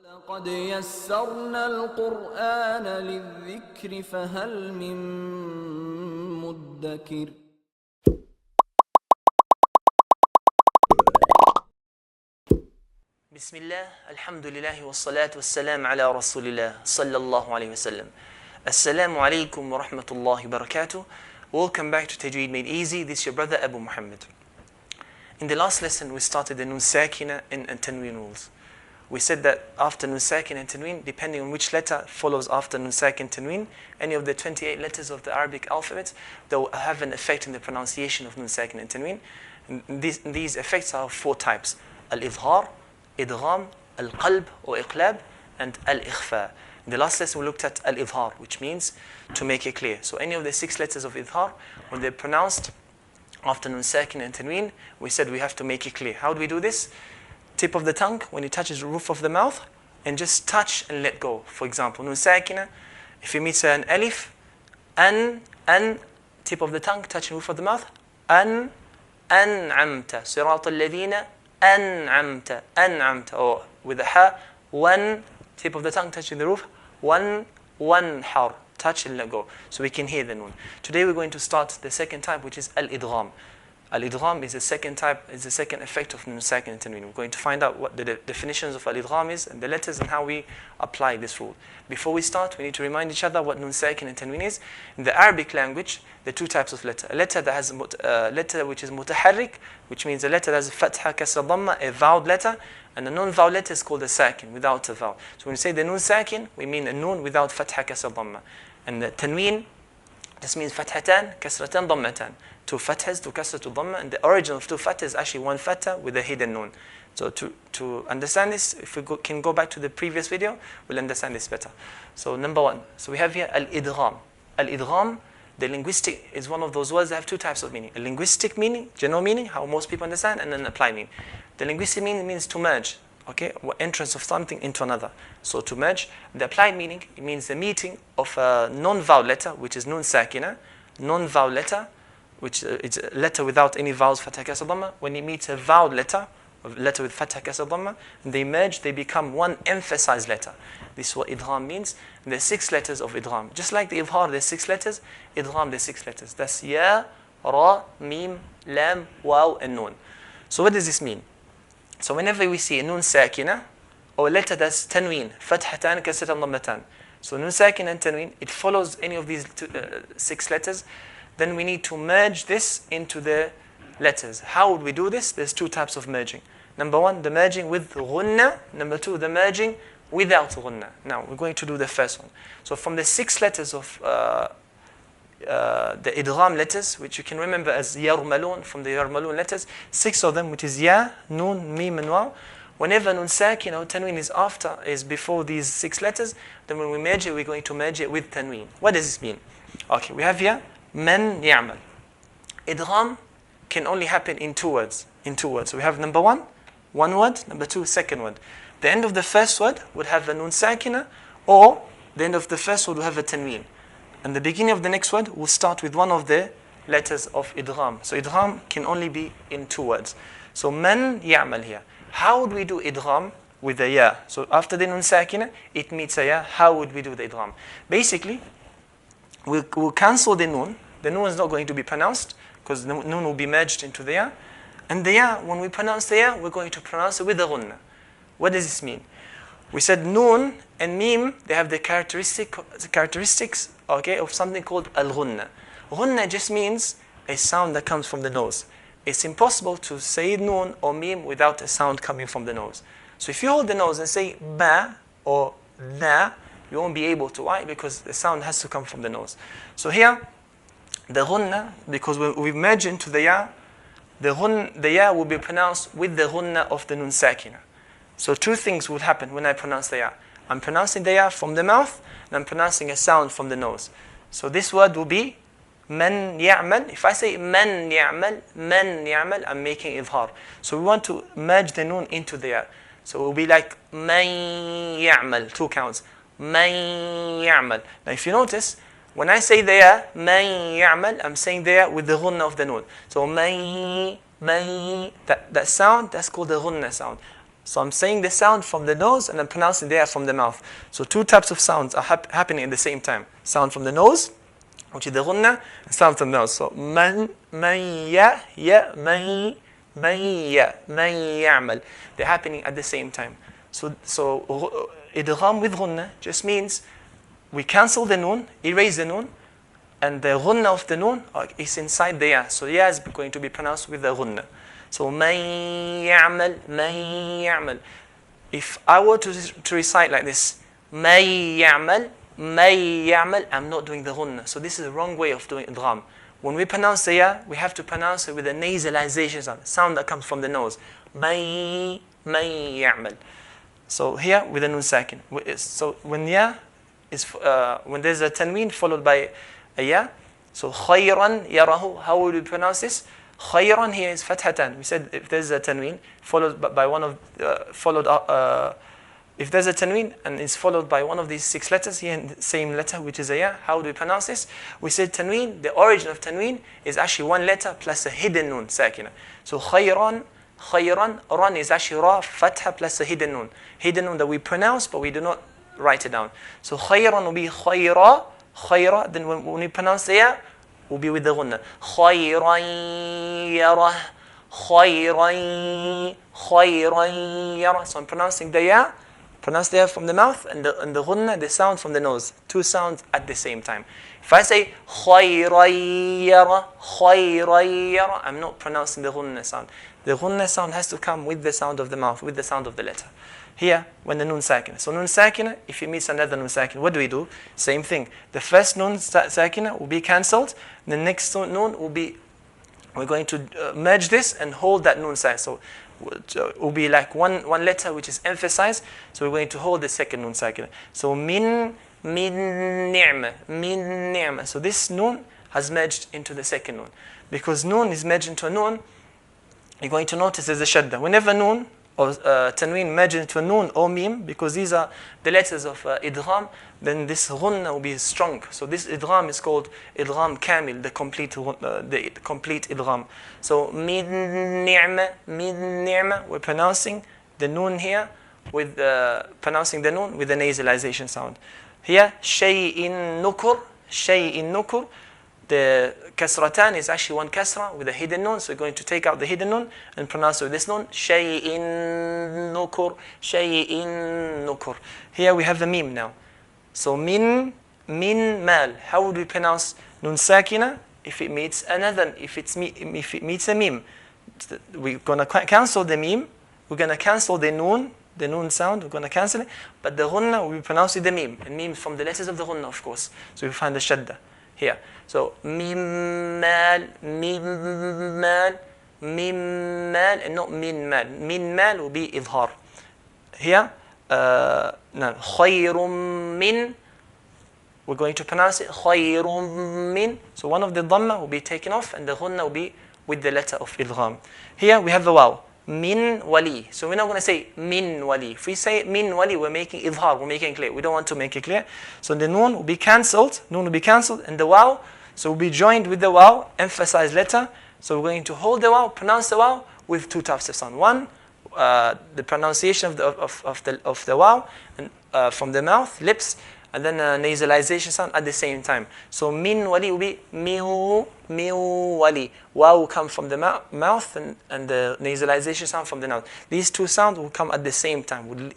لقد يسرنا القرآن للذكر فهل من مدكر بسم الله الحمد لله والصلاة والسلام على رسول الله صلى الله عليه وسلم. Assalamu alaikum wa rahmatullahi wa barakatuh. Welcome back to Tajweed Made Easy. This is your brother Abu Muhammad. In the last lesson we started the Nun Sakina and Tanween rules. We said that after Nun Sakin and Tanween, depending on which letter follows after Nun Sakin and Tanween, any of the 28 letters of the Arabic alphabet, they will have an effect in the pronunciation of Nun Sakin and Tanween. And these effects are of four types: Al-Idgham, Idghaam, Al-Qalb or Iqlab, and Al-Ikhfa. In the last lesson we looked at Al-Idhar, which means to make it clear. So any of the 6 letters of Idhar, when they're pronounced after Nun Sakin and Tanween, we said we have to make it clear. How do we do this? Tip of the tongue, when it touches the roof of the mouth, and just touch and let go. For example, Nun Sakina, if it meets an alif, an, tip of the tongue, touching roof of the mouth, an'amta, sirat al-ladhina, an'amta, or with a ha, one, tip of the tongue touching the roof, one har, touch and let go. So we can hear the nun. Today we're going to start the second type, which is Al-Idgham. Al-Idgham is the second type, is the second effect of Nun Sakin and Tanween. We're going to find out what the definitions of Al-Idgham is and the letters and how we apply this rule. Before we start, we need to remind each other what Nun Sakin and Tanween is. In the Arabic language, there are 2 types of letter. A letter that has a letter which is mutaharrik, which means a letter that has a fatha, kasra, dhamma, a vowed letter, and a non-vowed letter is called a sakin, without a vowel. So when we say the Nun Sakin, we mean a nun without fatha, kasra, dhamma. And the Tanween, this means fathatan, kasratan, dhammatan. 2 fathas, 2 kasra, 2 dhamma, and the origin of 2 fathas is actually 1 fatha with a hidden nun. So to understand this, if we can go back to the previous video, we'll understand this better. So number 1, so we have here Al-Idgham. Al-Idgham, the linguistic, is one of those words that have 2 types of meaning. A linguistic meaning, general meaning, how most people understand, and an applied meaning. The linguistic meaning means to merge, okay, entrance of something into another. So to merge. The applied meaning, it means the meeting of a non-vowel letter, which is Nun Sakina, non-vowel letter, which is a letter without any vowels, fatha, kasra, dhamma. When it meets a vowel letter with fatha, kasra, dhamma, and they merge, they become one emphasized letter. This is what idgham means. And there's 6 letters of idgham. Just like the idhar, there's 6 letters, idgham, there's 6 letters. That's ya, ra, mim, lam, waw, and nun. So what does this mean? So whenever we see a nun sakina, or a letter that's tanween, fathatan, kasratan, dhammatan. So nun sakina and tanween, it follows any of these 6 letters. Then we need to merge this into the letters. How would we do this? There's 2 types of merging. Number 1, the merging with ghunna. Number 2, the merging without ghunna. Now, we're going to do the first one. So from the 6 letters of the idgham letters, which you can remember as yarmalun, from the yarmalun letters, 6 of them, which is ya, nun, mim, and waw. Whenever nun sakin or tanween is before these 6 letters, then when we merge it, we're going to merge it with tanween. What does this mean? Okay, we have here man ya'mal. Idgham can only happen in 2 words. So we have number 1, 1 word, number 2, second word. The end of the first word would have a nun sakina, or the end of the first word would have a tanween. And the beginning of the next word will start with one of the letters of idgham. So idgham can only be in 2 words. So man ya'mal here. How would we do idgham with a ya? So after the nun sakina, it meets a ya. How would we do the idgham? Basically, we'll cancel the nun. The nun is not going to be pronounced because the nun will be merged into the ya. And the ya, when we pronounce the ya, we're going to pronounce it with the ghunna. What does this mean? We said nun and mim, they have the characteristics, okay, of something called al-ghunna. Ghunna just means a sound that comes from the nose. It's impossible to say nun or mim without a sound coming from the nose. So if you hold the nose and say ba or na, you won't be able to. Why? Because the sound has to come from the nose. So here, the ghunna, because we merge into the ya, the ya will be pronounced with the ghunna of the nun sakina. So 2 things would happen when I pronounce the ya. I'm pronouncing the ya from the mouth, and I'm pronouncing a sound from the nose. So this word will be man ya'mal. If I say man ya'mal, I'm making idhar. So we want to merge the nun into the ya. So it will be like man ya'mal, 2 counts. Man ya'mal. Now if you notice, when I say there, man ya'mal, I'm saying there with the ghunna of the nun. So man, that sound, that's called the ghunna sound. So I'm saying the sound from the nose and I'm pronouncing the ya from the mouth. So two types of sounds are happening at the same time. Sound from the nose, which is the ghunna, and sound from the nose. So man ya, man ya, man ya'mal. They're happening at the same time. So idgham with ghunna just means we cancel the noon, erase the noon, and the ghunna of the noon is inside the ya. So ya is going to be pronounced with the ghunna. So man ya'mal, man ya'mal. If I were to recite like this, man ya'mal, I'm not doing the ghunna. So this is the wrong way of doing idgham. When we pronounce the ya, we have to pronounce it with a nasalization sound that comes from the nose. Man ya'mal. So here with the nun sakin. So when ya is when there's a tanween followed by a ya, so khayran yarahu. How would we pronounce this? Khayran here is fathatan. We said if there's a tanween followed by one of if there's a tanween and it's followed by one of these 6 letters here in the same letter, which is a ya, how do we pronounce this? We said tanween, the origin of tanween is actually 1 letter plus a hidden nun, sakina. So khayran, ran is actually ra, fatha plus a hidden nun. Hidden nun that we pronounce but we do not write it down. So khayran will be khayra, then when we pronounce the ya, will be with the ghunna. Khayran yarah, khayran yarah. So I'm pronouncing the ya, pronounce the ya from the mouth, and the ghunna, the sound from the nose. 2 sounds at the same time. If I say khayran yara, I'm not pronouncing the ghunna sound. The ghunna sound has to come with the sound of the mouth, with the sound of the letter. Here, when the nun sakina. So nun sakina, if it meets another nun sakina, what do? Same thing. The first nun sakina will be cancelled. The next nun will be, we're going to merge this and hold that nun sakina. So it will be like one letter which is emphasized. So we're going to hold the second nun sakina. So min ni'ma. So this nun has merged into the second nun. Because nun is merged into a nun, you're going to notice there's a shadda. Whenever nun or tanween merge into a nun or mim, because these are the letters of idgham, then this ghunna will be strong. So this idgham is called idgham kamil, the complete idgham. So min ni'ma, we're pronouncing the nun here with pronouncing the nun with the nasalization sound. Here shay'in nukur, the kasratan is actually 1 kasra with a hidden nun, so we're going to take out the hidden nun and pronounce it with this nun. Shay'in nukur. Here we have the mim now. So min mal. How would we pronounce nun sakina if it meets another? If it meets a mim, we're gonna cancel the mim. We're gonna cancel the nun sound. We're gonna cancel it, but the ghunna we pronounce it the mim, and mim from the letters of the ghunna, of course. So we find the shadda here. So mim mal, and not min mal. Min mal will be idhar. Here, khayrum min, we're going to pronounce it khayrum min. So one of the dhamma will be taken off and the ghunna will be with the letter of idgham. Here we have the waw. Min wali. So we're not going to say min wali. If we say min wali, we're making idhar, we're making it clear. We don't want to make it clear. So the nun will be cancelled, and the waw, so will be joined with the waw, emphasized letter. So we're going to hold the waw, pronounce the waw with 2 types of sound. One, the pronunciation of the waw and, from the mouth, lips, and then a nasalization sound at the same time. So min wali will be miu wali. Waw will come from the mouth and the nasalization sound from the mouth. These 2 sounds will come at the same time, will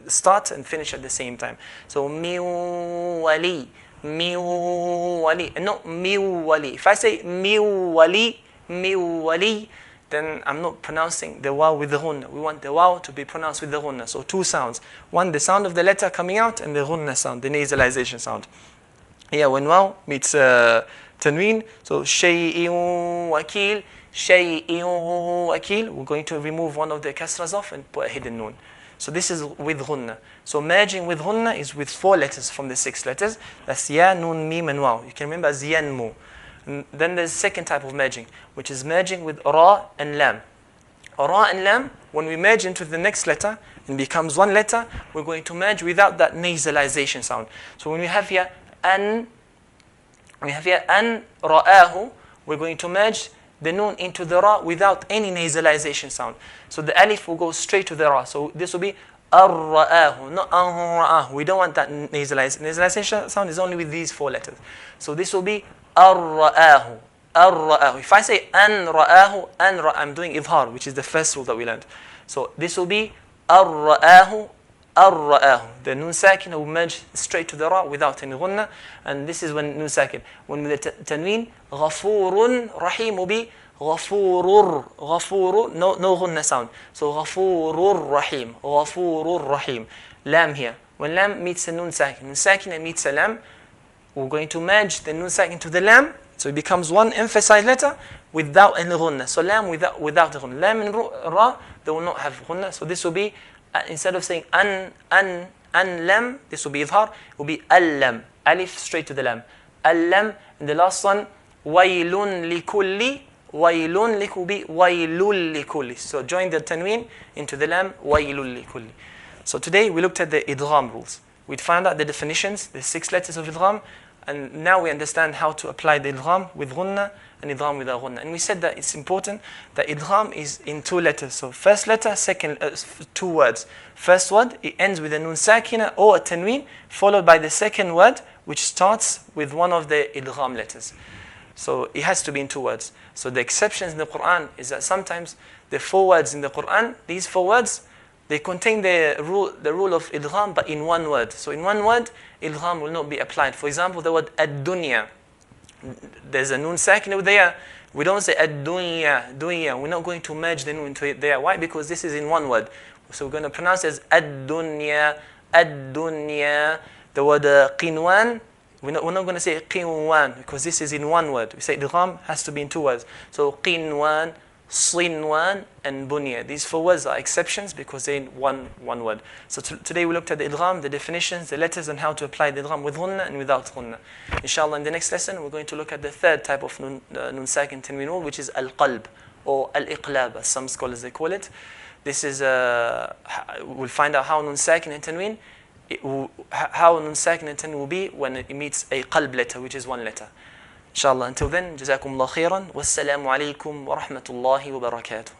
start and finish at the same time. So miu wali, and not miu wali. If I say miu wali, then I'm not pronouncing the waw with the ghunna. We want the waw to be pronounced with the ghunna. So 2 sounds. One, the sound of the letter coming out, and the ghunna sound, the nasalization sound. Here, when waw meets tanween, so shay'in wakil, we're going to remove one of the kasras off and put a hidden nun. So this is with ghunna. So merging with ghunna is with 4 letters from the 6 letters. That's ya, nun, mim, and waw. You can remember as yanmu. And then there's the second type of merging, which is merging with ra and lam. Ra and lam, when we merge into the next letter, it becomes 1 letter, we're going to merge without that nasalization sound. So when we have here an ra'ahu, we're going to merge the noon into the ra without any nasalization sound. So the alif will go straight to the ra. So this will be ar-ra'ahu, not an-ra'ahu. We don't want that nasalization. Nasalization sound is only with these 4 letters. So this will be ar-ra'ahu, ar-ra'ahu. If I say an-ra'ahu, I'm doing idhar, which is the first rule that we learned. So this will be ar-ra'ahu, ar-ra'ahu. The nun sakin will merge straight to the ra without any ghunna. And this is when nun sakin. When with the tanween, ghafurun rahim will be ghafurur, ghafurur, no ghunna sound. So ghafurur rahim, ghafurur rahim. Lam here. When lam meets a nun sakin meets a lam, we're going to merge the nun sakin to the lam. So it becomes one emphasized letter without any ghunna. So lam without ghunna. Lam and ra, they will not have ghunna. So this will be, instead of saying an lam, this will be idhar, it will be al-lam. Alif straight to the lam. Al-lam. And the last one, waylun likulli. Waylun lik will be waylul likulli. So join the tanween into the lam, waylul likulli. So today we looked at the idgham rules. We found out the definitions, the 6 letters of idgham, and now we understand how to apply the idgham with ghunna and idgham without ghunna. And we said that it's important that idgham is in 2 letters. So first letter, second 2 words. First word, it ends with a nun sakina or a tanween, followed by the second word, which starts with one of the idgham letters. So it has to be in 2 words. So the exceptions in the Quran is that sometimes the 4 words in the Quran, these 4 words, they contain the rule of idgham, but in 1 word. So in 1 word, idgham will not be applied. For example, the word ad-dunya. There's a nun sakin there. We don't say ad-dunya, dunya. We're not going to merge the nun into it there. Why? Because this is in 1 word. So we're going to pronounce it as ad-dunya, ad-dunya. The word qinwan, we're not going to say qinwan because this is in 1 word. We say idgham has to be in 2 words. So qinwan, sinwan, and bunya. These 4 words are exceptions because they're in one word. So today we looked at the idgham, the definitions, the letters, and how to apply the idgham with ghunna and without ghunna. Inshallah, in the next lesson, we're going to look at the 3rd type of nun sakin tanween rule, which is al-qalb or al-iqlab, as some scholars they call it. This is we'll find out how nun sakin and tanween, how nun sakin and tanween will be when it meets a qalb letter, which is 1 letter. Inshallah, until then, jazakumullah khairan. Wassalamu alaikum wa rahmatullahi wa barakatuh.